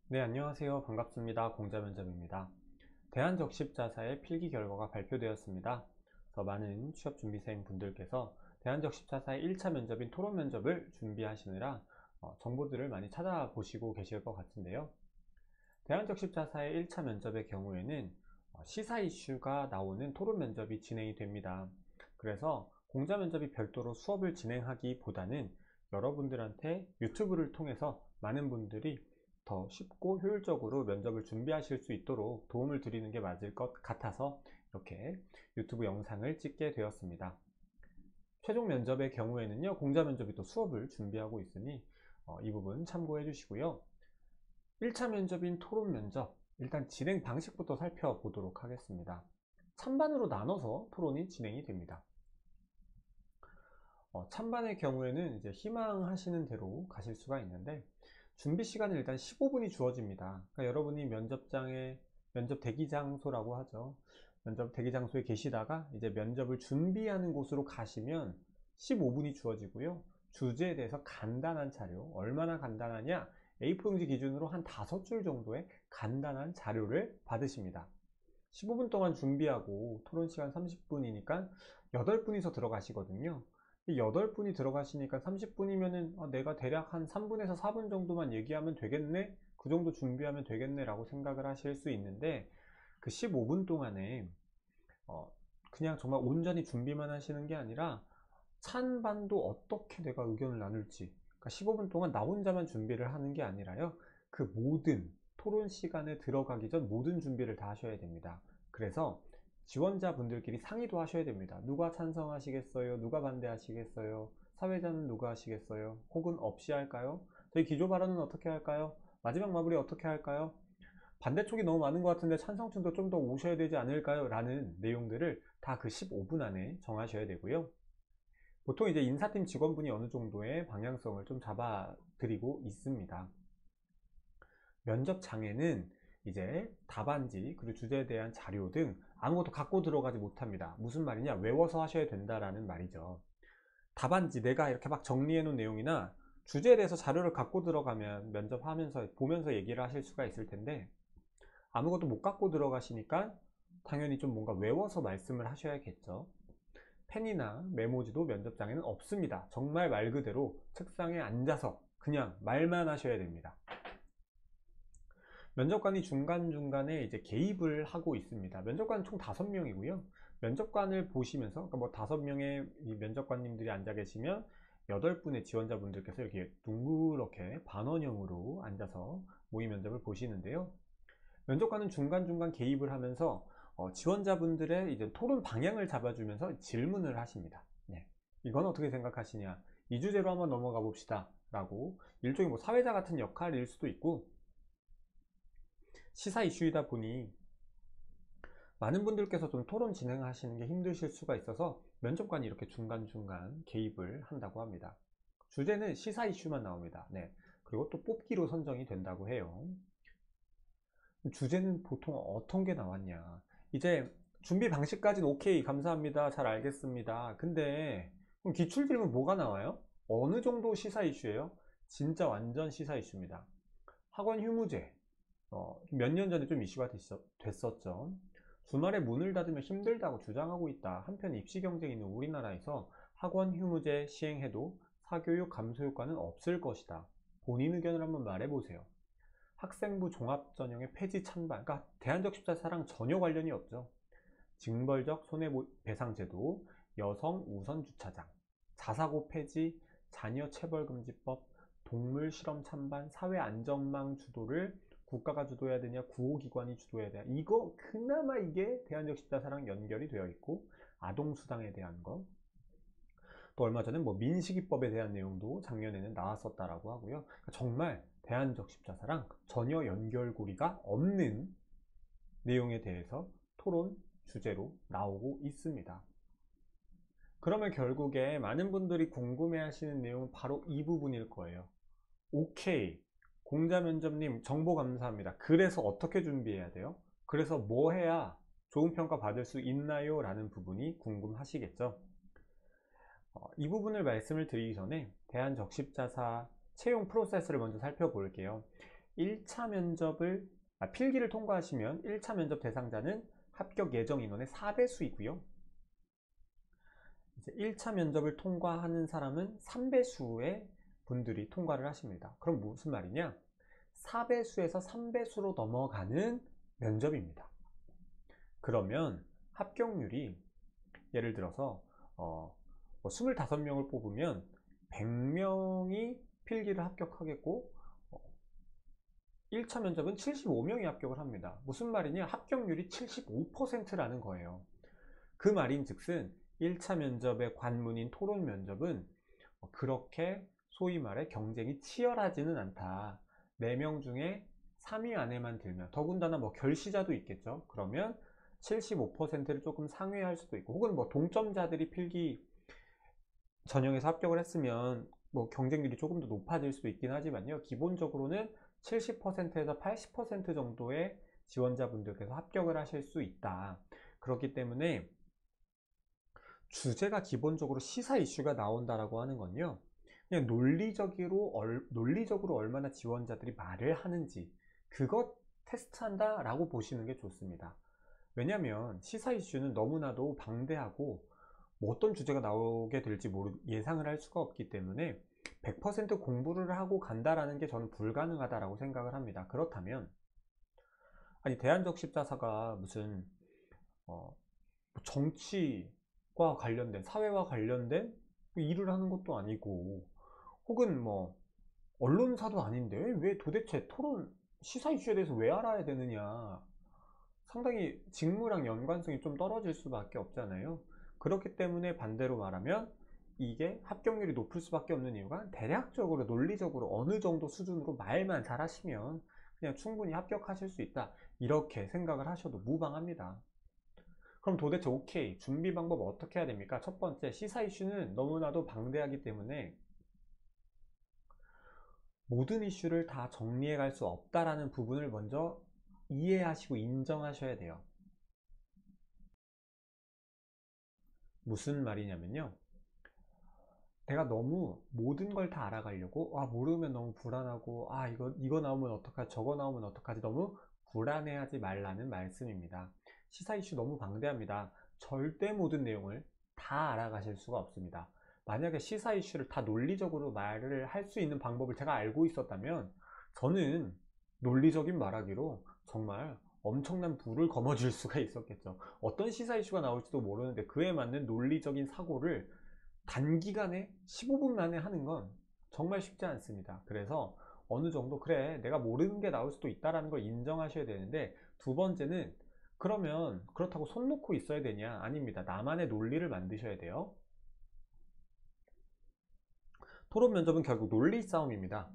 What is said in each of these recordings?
네, 안녕하세요. 반갑습니다. 공자면접입니다. 대한적십자사의 필기 결과가 발표되었습니다. 그래서 많은 취업준비생 분들께서 대한적십자사의 1차 면접인 토론 면접을 준비하시느라 정보들을 많이 찾아보시고 계실 것 같은데요. 대한적십자사의 1차 면접의 경우에는 시사 이슈가 나오는 토론 면접이 진행이 됩니다. 그래서 공자 면접이 별도로 수업을 진행하기보다는 여러분들한테 유튜브를 통해서 많은 분들이 더 쉽고 효율적으로 면접을 준비하실 수 있도록 도움을 드리는 게 맞을 것 같아서 이렇게 유튜브 영상을 찍게 되었습니다. 최종 면접의 경우에는요, 공자 면접이 또 수업을 준비하고 있으니 이 부분 참고해 주시고요. 1차 면접인 토론 면접, 일단 진행 방식부터 살펴보도록 하겠습니다. 찬반으로 나눠서 토론이 진행이 됩니다. 찬반의 경우에는 이제 희망하시는 대로 가실 수가 있는데, 준비 시간은 일단 15분이 주어집니다. 그러니까 여러분이 면접장에, 면접 대기 장소라고 하죠. 면접 대기 장소에 계시다가 이제 면접을 준비하는 곳으로 가시면 15분이 주어지고요. 주제에 대해서 간단한 자료, 얼마나 간단하냐? A4용지 기준으로 한 5줄 정도의 간단한 자료를 받으십니다. 15분 동안 준비하고 토론 시간 30분이니까 8분이서 들어가시거든요. 8분이 들어가시니까 30분이면은 내가 대략 한 3분에서 4분 정도만 얘기하면 되겠네? 그 정도 준비하면 되겠네? 라고 생각을 하실 수 있는데, 그 15분 동안에 그냥 정말 온전히 준비만 하시는 게 아니라 찬반도 어떻게 내가 의견을 나눌지, 그러니까 15분 동안 나 혼자만 준비를 하는 게 아니라요, 그 모든 토론 시간에 들어가기 전 모든 준비를 다 하셔야 됩니다. 그래서 지원자분들끼리 상의도 하셔야 됩니다. 누가 찬성하시겠어요? 누가 반대하시겠어요? 사회자는 누가 하시겠어요? 혹은 없이 할까요? 저희 기조 발언은 어떻게 할까요? 마지막 마무리 어떻게 할까요? 반대쪽이 너무 많은 것 같은데 찬성층도 좀 더 오셔야 되지 않을까요? 라는 내용들을 다 그 15분 안에 정하셔야 되고요. 보통 이제 인사팀 직원분이 어느 정도의 방향성을 좀 잡아 드리고 있습니다. 면접장에는 이제 답안지 그리고 주제에 대한 자료 등 아무것도 갖고 들어가지 못합니다. 무슨 말이냐? 외워서 하셔야 된다라는 말이죠. 답안지, 내가 이렇게 막 정리해 놓은 내용이나 주제에 대해서 자료를 갖고 들어가면 면접하면서 보면서 얘기를 하실 수가 있을 텐데, 아무것도 못 갖고 들어가시니까 당연히 좀 뭔가 외워서 말씀을 하셔야겠죠. 펜이나 메모지도 면접장에는 없습니다. 정말 말 그대로 책상에 앉아서 그냥 말만 하셔야 됩니다. 면접관이 중간중간에 이제 개입을 하고 있습니다. 면접관은 총 5명이고요. 면접관을 보시면서, 그러니까 뭐 5명의 면접관님들이 앉아 계시면 8분의 지원자분들께서 이렇게 둥그렇게 반원형으로 앉아서 모의 면접을 보시는데요. 면접관은 중간중간 개입을 하면서 지원자분들의 이제 토론 방향을 잡아주면서 질문을 하십니다. 네. 이건 어떻게 생각하시냐? 이 주제로 한번 넘어가 봅시다. 라고 일종의 뭐 사회자 같은 역할일 수도 있고, 시사 이슈이다 보니 많은 분들께서 좀 토론 진행하시는 게 힘드실 수가 있어서 면접관이 이렇게 중간중간 개입을 한다고 합니다. 주제는 시사 이슈만 나옵니다. 네. 그리고 또 뽑기로 선정이 된다고 해요. 주제는 보통 어떤 게 나왔냐? 이제 준비 방식까지는 오케이, 감사합니다, 잘 알겠습니다. 근데 그럼 기출 질문 뭐가 나와요? 어느 정도 시사 이슈예요? 진짜 완전 시사 이슈입니다. 학원 휴무제, 몇 년 전에 좀 이슈가 됐었죠. 주말에 문을 닫으면 힘들다고 주장하고 있다. 한편 입시 경쟁이 있는 우리나라에서 학원 휴무제 시행해도 사교육 감소 효과는 없을 것이다. 본인 의견을 한번 말해보세요. 학생부 종합전형의 폐지 찬반, 그러니까 대한적십자사랑 전혀 관련이 없죠. 징벌적 손해배상제도, 여성 우선 주차장, 자사고 폐지, 자녀 체벌금지법, 동물 실험 찬반, 사회 안전망 주도를 국가가 주도해야 되냐, 구호기관이 주도해야 되냐, 이거 그나마 이게 대한적십자사랑 연결이 되어 있고, 아동수당에 대한 거, 또 얼마 전에 뭐 민식이법에 대한 내용도 작년에는 나왔었다라고 하고요. 그러니까 정말 대안적 십자사랑 전혀 연결고리가 없는 내용에 대해서 토론 주제로 나오고 있습니다. 그러면 결국에 많은 분들이 궁금해 하시는 내용은 바로 이 부분일 거예요. 오케이, 공자면접님 정보 감사합니다. 그래서 어떻게 준비해야 돼요? 그래서 뭐 해야 좋은 평가 받을 수 있나요? 라는 부분이 궁금하시겠죠? 이 부분을 말씀을 드리기 전에 대한적십자사 채용 프로세스를 먼저 살펴볼게요. 1차 면접을 필기를 통과하시면 1차 면접 대상자는 합격 예정 인원의 4배수이고요. 이제 1차 면접을 통과하는 사람은 3배수의 분들이 통과를 하십니다. 그럼 무슨 말이냐? 4배수에서 3배수로 넘어가는 면접입니다. 그러면 합격률이 예를 들어서 25명을 뽑으면 100명이 필기를 합격하겠고 1차 면접은 75명이 합격을 합니다. 무슨 말이냐? 합격률이 75%라는 거예요. 그 말인즉슨 1차 면접의 관문인 토론 면접은 그렇게 소위 말해 경쟁이 치열하지는 않다. 4명 중에 3위 안에만 들면, 더군다나 뭐 결시자도 있겠죠. 그러면 75%를 조금 상회할 수도 있고, 혹은 뭐 동점자들이 필기 전형에서 합격을 했으면 뭐 경쟁률이 조금 더 높아질 수도 있긴 하지만요, 기본적으로는 70%에서 80% 정도의 지원자분들께서 합격을 하실 수 있다. 그렇기 때문에 주제가 기본적으로 시사 이슈가 나온다라고 하는 건요, 그냥 논리적으로 얼마나 지원자들이 말을 하는지 그것 테스트한다 라고 보시는 게 좋습니다. 왜냐면 시사 이슈는 너무나도 방대하고 뭐 어떤 주제가 나오게 될지 예상을 할 수가 없기 때문에 100% 공부를 하고 간다라는 게 저는 불가능하다라고 생각을 합니다. 그렇다면 아니 대한적십자사가 무슨 정치과 관련된, 사회와 관련된 일을 하는 것도 아니고, 혹은 뭐 언론사도 아닌데 왜 도대체 토론 시사 이슈에 대해서 왜 알아야 되느냐, 상당히 직무랑 연관성이 좀 떨어질 수밖에 없잖아요. 그렇기 때문에 반대로 말하면 이게 합격률이 높을 수밖에 없는 이유가, 대략적으로 논리적으로 어느 정도 수준으로 말만 잘 하시면 그냥 충분히 합격하실 수 있다, 이렇게 생각을 하셔도 무방합니다. 그럼 도대체 오케이, 준비 방법 어떻게 해야 됩니까? 첫 번째, 시사 이슈는 너무나도 방대하기 때문에 모든 이슈를 다 정리해 갈 수 없다라는 부분을 먼저 이해하시고 인정하셔야 돼요. 무슨 말이냐면요, 내가 너무 모든 걸 다 알아가려고, 모르면 너무 불안하고, 이거 나오면 어떡하지, 저거 나오면 어떡하지, 너무 불안해하지 말라는 말씀입니다. 시사 이슈 너무 방대합니다. 절대 모든 내용을 다 알아가실 수가 없습니다. 만약에 시사 이슈를 다 논리적으로 말을 할 수 있는 방법을 제가 알고 있었다면 저는 논리적인 말하기로 정말 엄청난 부를 거머쥘 수가 있었겠죠. 어떤 시사 이슈가 나올지도 모르는데 그에 맞는 논리적인 사고를 단기간에 15분 만에 하는 건 정말 쉽지 않습니다. 그래서 어느 정도, 그래 내가 모르는 게 나올 수도 있다는 걸 인정하셔야 되는데, 두 번째는 그러면 그렇다고 손 놓고 있어야 되냐? 아닙니다. 나만의 논리를 만드셔야 돼요. 토론 면접은 결국 논리 싸움입니다.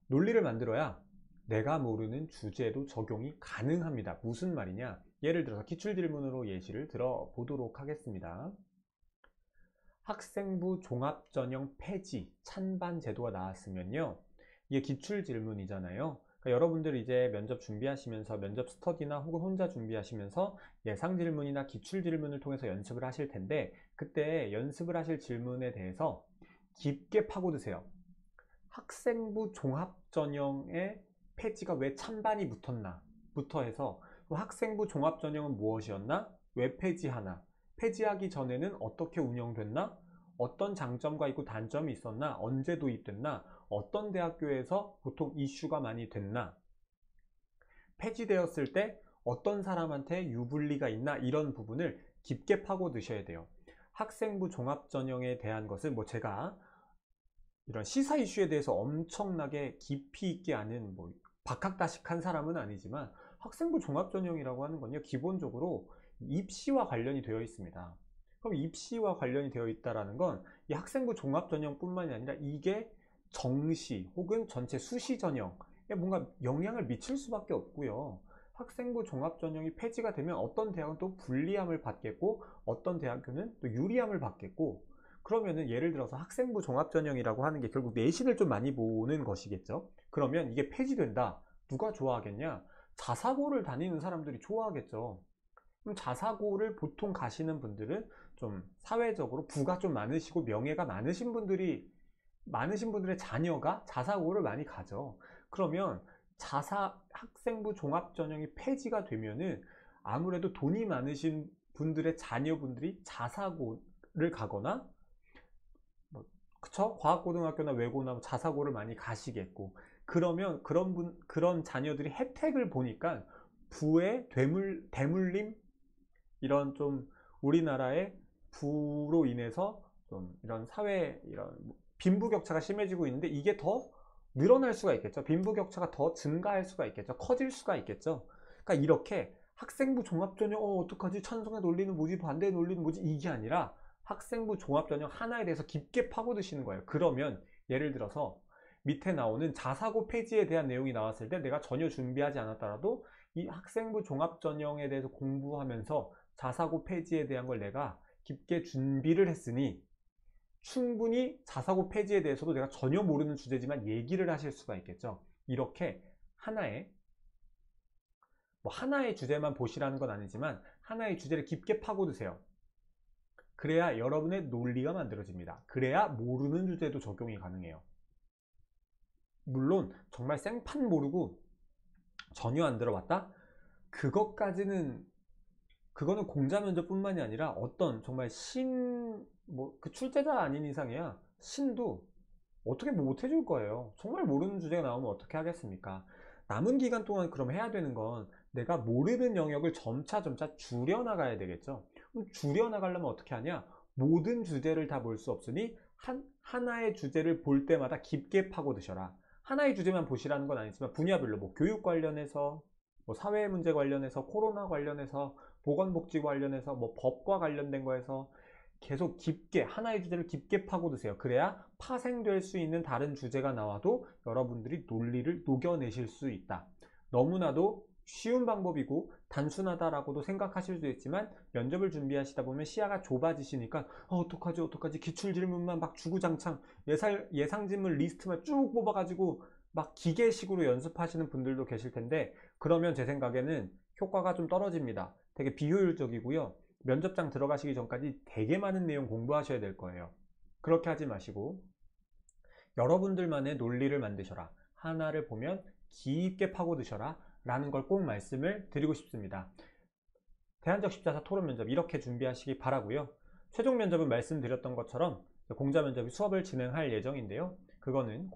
논리를 만들어야 내가 모르는 주제도 적용이 가능합니다. 무슨 말이냐? 예를 들어서 기출질문으로 예시를 들어보도록 하겠습니다. 학생부 종합전형 폐지, 찬반 제도가 나왔으면요, 이게 기출질문이잖아요. 그러니까 여러분들 이제 면접 준비하시면서, 면접 스터디나 혹은 혼자 준비하시면서 예상질문이나 기출질문을 통해서 연습을 하실 텐데, 그때 연습을 하실 질문에 대해서 깊게 파고드세요. 학생부 종합전형의 폐지가 왜 찬반이 붙었나 부터 해서, 학생부 종합전형은 무엇이었나, 왜 폐지하나, 폐지하기 전에는 어떻게 운영됐나, 어떤 장점과 있고 단점이 있었나, 언제 도입됐나, 어떤 대학교에서 보통 이슈가 많이 됐나, 폐지되었을 때 어떤 사람한테 유불리가 있나, 이런 부분을 깊게 파고드셔야 돼요. 학생부 종합전형에 대한 것을 뭐 제가 이런 시사 이슈에 대해서 엄청나게 깊이 있게 아는 박학다식한 사람은 아니지만, 학생부 종합전형이라고 하는 건요, 기본적으로 입시와 관련이 되어 있습니다. 그럼 입시와 관련이 되어 있다는 건 이 학생부 종합전형 뿐만이 아니라 이게 정시 혹은 전체 수시 전형에 뭔가 영향을 미칠 수밖에 없고요. 학생부 종합전형이 폐지가 되면 어떤 대학은 또 불리함을 받겠고 어떤 대학교는 또 유리함을 받겠고, 그러면은 예를 들어서 학생부 종합전형이라고 하는 게 결국 내신을 좀 많이 보는 것이겠죠. 그러면 이게 폐지된다, 누가 좋아하겠냐? 자사고를 다니는 사람들이 좋아하겠죠. 그럼 자사고를 보통 가시는 분들은 좀 사회적으로 부가 좀 많으시고 명예가 많으신 분들의 자녀가 자사고를 많이 가죠. 그러면 학생부 종합전형이 폐지가 되면은 아무래도 돈이 많으신 분들의 자녀분들이 자사고를 가거나 그쵸? 과학고등학교나 외고나 자사고를 많이 가시겠고, 그러면 그런 자녀들이 혜택을 보니까 부의 대물림, 이런 좀 우리나라의 부로 인해서 좀 이런 사회 이런 빈부격차가 심해지고 있는데, 이게 더 늘어날 수가 있겠죠. 빈부격차가 더 증가할 수가 있겠죠. 커질 수가 있겠죠. 그러니까 이렇게 학생부 종합전형 어떡하지? 찬성의 논리는 뭐지? 반대의 논리는 뭐지? 이게 아니라 학생부 종합전형 하나에 대해서 깊게 파고드시는 거예요. 그러면 예를 들어서 밑에 나오는 자사고 폐지에 대한 내용이 나왔을 때 내가 전혀 준비하지 않았더라도 이 학생부 종합전형에 대해서 공부하면서 자사고 폐지에 대한 걸 내가 깊게 준비를 했으니 충분히 자사고 폐지에 대해서도 내가 전혀 모르는 주제지만 얘기를 하실 수가 있겠죠. 이렇게 하나의 주제만 보시라는 건 아니지만 하나의 주제를 깊게 파고드세요. 그래야 여러분의 논리가 만들어집니다. 그래야 모르는 주제도 적용이 가능해요. 물론 정말 생판 모르고 전혀 안 들어봤다? 그거는 공자 면접뿐만이 아니라 어떤 정말 그 출제자 아닌 이상이야 신도 어떻게 못 해줄 거예요. 정말 모르는 주제가 나오면 어떻게 하겠습니까? 남은 기간 동안 그럼 해야 되는 건 내가 모르는 영역을 점차 줄여나가야 되겠죠. 그럼 줄여나가려면 어떻게 하냐? 모든 주제를 다 볼 수 없으니 하나의 주제를 볼 때마다 깊게 파고드셔라. 하나의 주제만 보시라는 건 아니지만 분야별로 교육 관련해서 사회 문제 관련해서 코로나 관련해서 보건복지 관련해서 법과 관련된 거에서 계속 깊게 하나의 주제를 깊게 파고드세요. 그래야 파생될 수 있는 다른 주제가 나와도 여러분들이 논리를 녹여내실 수 있다. 너무나도 쉬운 방법이고 단순하다라고도 생각하실 수 있지만 면접을 준비하시다 보면 시야가 좁아지시니까 어떡하지 기출질문만 막 주구장창 예상질문 리스트만 쭉 뽑아가지고 막 기계식으로 연습하시는 분들도 계실 텐데, 그러면 제 생각에는 효과가 좀 떨어집니다. 되게 비효율적이고요. 면접장 들어가시기 전까지 되게 많은 내용 공부하셔야 될 거예요. 그렇게 하지 마시고 여러분들만의 논리를 만드셔라. 하나를 보면 깊게 파고드셔라 라는 걸 꼭 말씀을 드리고 싶습니다. 대안적 십자사 토론 면접 이렇게 준비하시기 바라고요. 최종 면접은 말씀드렸던 것처럼 공자 면접이 수업을 진행할 예정인데요. 그거는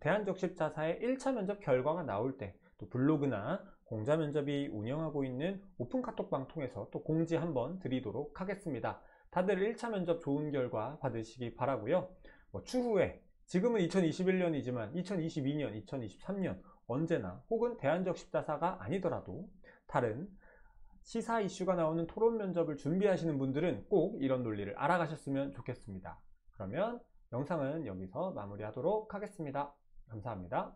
대안적 십자사의 1차 면접 결과가 나올 때 또 블로그나 공자 면접이 운영하고 있는 오픈 카톡방 통해서 또 공지 한번 드리도록 하겠습니다. 다들 1차 면접 좋은 결과 받으시기 바라고요. 추후에 지금은 2021년이지만 2022년, 2023년 언제나 혹은 대안적 십자사가 아니더라도 다른 시사 이슈가 나오는 토론 면접을 준비하시는 분들은 꼭 이런 논리를 알아가셨으면 좋겠습니다. 그러면 영상은 여기서 마무리하도록 하겠습니다. 감사합니다.